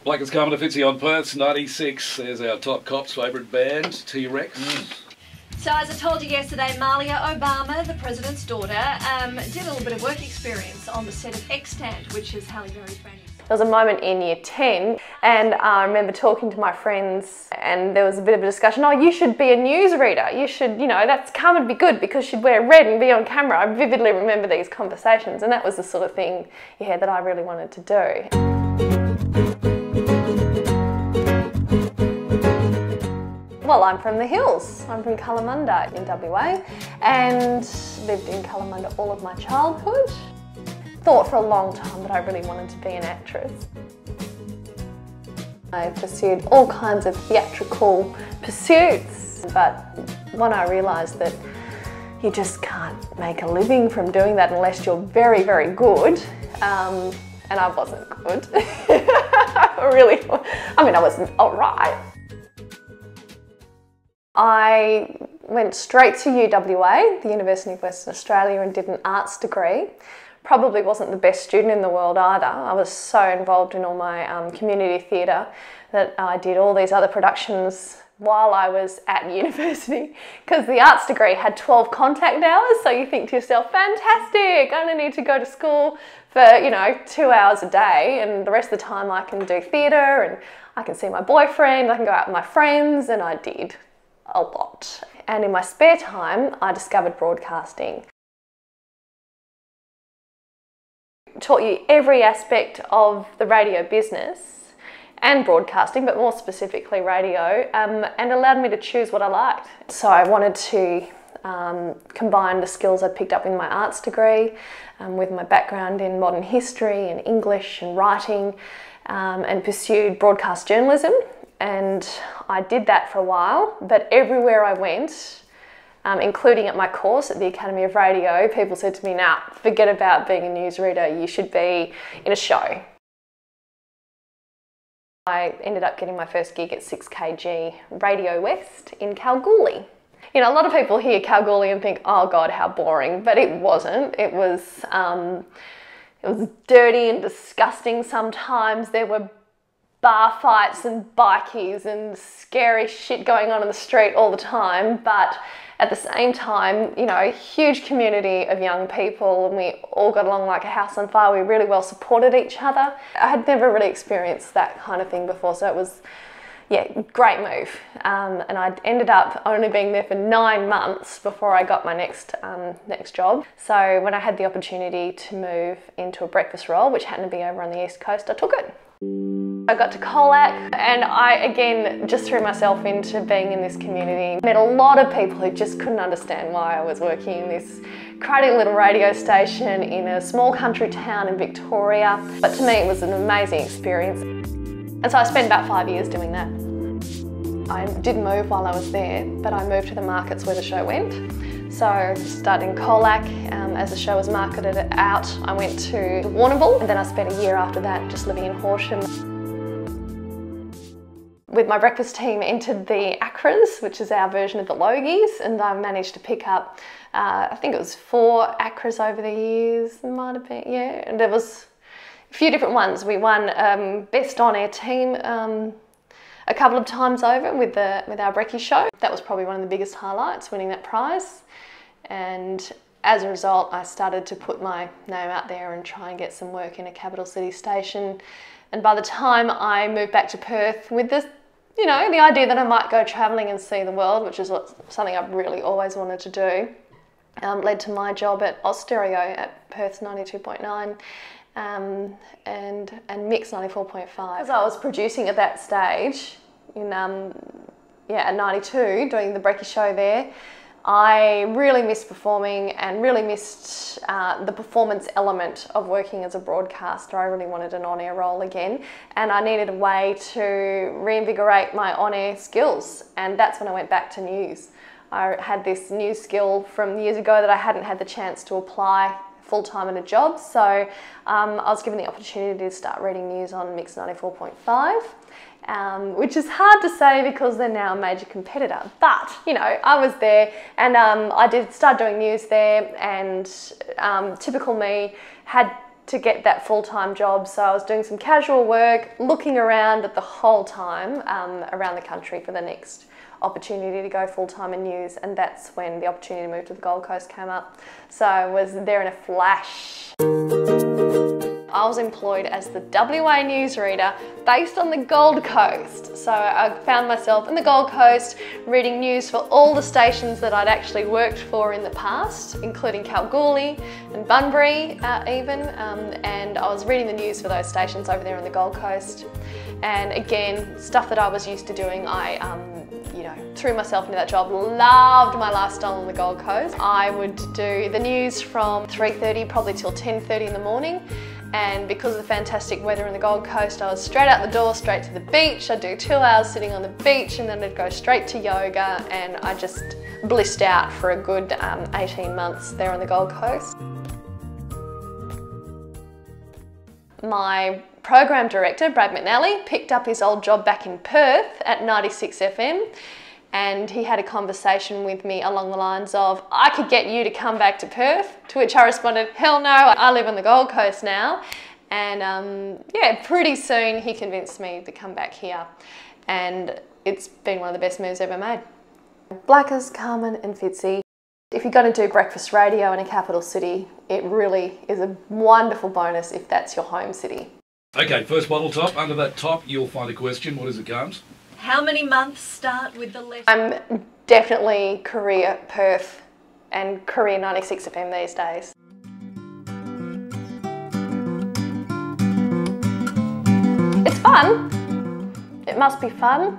Like it's Carmen Fitzi on Perth, 96. There's our top cop's favourite band, T-Rex. So as I told you yesterday, Malia Obama, the president's daughter, did a little bit of work experience on the set of Extant, which is Halle Berry's brand new. There was a moment in year 10 and I remember talking to my friends and there was a bit of a discussion, oh, you should be a newsreader, you should, you know, that's Carmen would be good because she'd wear red and be on camera. I vividly remember these conversations and that was the sort of thing, yeah, that I really wanted to do. Well, I'm from the hills. I'm from Kalamunda in WA and lived in Kalamunda all of my childhood. Thought for a long time that I really wanted to be an actress. I pursued all kinds of theatrical pursuits, but when I realised that you just can't make a living from doing that unless you're very, very good, and I wasn't good. I wasn't alright. I went straight to UWA, the University of Western Australia, and did an arts degree. Probably wasn't the best student in the world either. I was so involved in all my community theatre that I did all these other productions while I was at university because the arts degree had 12 contact hours, so you think to yourself, fantastic, I only need to go to school for, 2 hours a day and the rest of the time I can do theatre and I can see my boyfriend, I can go out with my friends, and I did a lot. And in my spare time, I discovered broadcasting. Taught you every aspect of the radio business and broadcasting, but more specifically radio, and allowed me to choose what I liked. So I wanted to combine the skills I'd picked up in my arts degree with my background in modern history and English and writing, and pursued broadcast journalism. And I did that for a while, but everywhere I went, including at my course at the Academy of Radio, people said to me, nah, forget about being a newsreader, you should be in a show. I ended up getting my first gig at 6KG Radio West in Kalgoorlie. A lot of people hear Kalgoorlie and think, oh God, how boring, but it wasn't. It was dirty and disgusting sometimes. There were bar fights and bikies and scary shit going on in the street all the time, but at the same time, a huge community of young people, and we all got along like a house on fire. We really well supported each other. I had never really experienced that kind of thing before, so it was, yeah, great move. And I ended up only being there for 9 months before I got my next job. So when I had the opportunity to move into a breakfast role, which happened to be over on the East Coast, I took it. I got to Colac and I again just threw myself into being in this community. Met a lot of people who just couldn't understand why I was working in this cruddy little radio station in a small country town in Victoria. But to me it was an amazing experience. And so I spent about 5 years doing that. I didn't move while I was there, but I moved to the markets where the show went. So started in Colac, as the show was marketed out, I went to Warrnambool, and then I spent a year after that just living in Horsham. With my breakfast team entered the ACRAs, which is our version of the Logies, and I managed to pick up, I think it was 4 ACRAs over the years, it might have been, yeah, and there was a few different ones. We won Best On Air Team a couple of times over with our Brekkie show. That was probably one of the biggest highlights, winning that prize. And as a result, I started to put my name out there and try and get some work in a capital city station. And by the time I moved back to Perth with this, the idea that I might go travelling and see the world, which is something I've really always wanted to do, led to my job at Austereo at Perth's 92.9 and Mix 94.5. As I was producing at that stage, at 92, doing the Brekkie show there, I really missed performing and really missed the performance element of working as a broadcaster. I really wanted an on-air role again, and I needed a way to reinvigorate my on-air skills, and that's when I went back to news. I had this news skill from years ago that I hadn't had the chance to apply full-time in a job, so I was given the opportunity to start reading news on Mix 94.5. Which is hard to say because they're now a major competitor, but I was there and I did start doing news there, and typical me had to get that full-time job. So I was doing some casual work, looking around at the whole time around the country for the next opportunity to go full-time in news, and that's when the opportunity to move to the Gold Coast came up. So I was there in a flash. I was employed as the WA newsreader based on the Gold Coast. So I found myself in the Gold Coast reading news for all the stations that I'd actually worked for in the past, including Kalgoorlie and Bunbury even, and I was reading the news for those stations over there on the Gold Coast. And again, stuff that I was used to doing, I threw myself into that job, loved my lifestyle on the Gold Coast. I would do the news from 3:30 probably till 10:30 in the morning. And because of the fantastic weather in the Gold Coast, I was straight out the door, straight to the beach. I'd do 2 hours sitting on the beach, and then I'd go straight to yoga, and I just blissed out for a good 18 months there on the Gold Coast. My program director, Brad McNally, picked up his old job back in Perth at 96 FM, and he had a conversation with me along the lines of, I could get you to come back to Perth, to which I responded, hell no, I live on the Gold Coast now. And yeah, pretty soon he convinced me to come back here, and it's been one of the best moves ever made. Blackers, Carmen and Fitzi. If you're going to do breakfast radio in a capital city, it really is a wonderful bonus if that's your home city. Okay, first bottle top. Under that top, you'll find a question. What is it, Carms? How many months start with the letter? I'm definitely career Perth and career 96 FM these days. It's fun. It must be fun.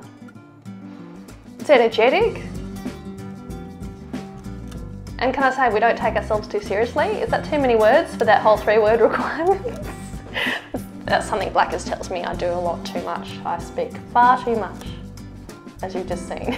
It's energetic. And can I say, we don't take ourselves too seriously? Is that too many words for that whole 3-word requirement? That's something Blackers tells me. I do a lot too much. I speak far too much, as you've just seen.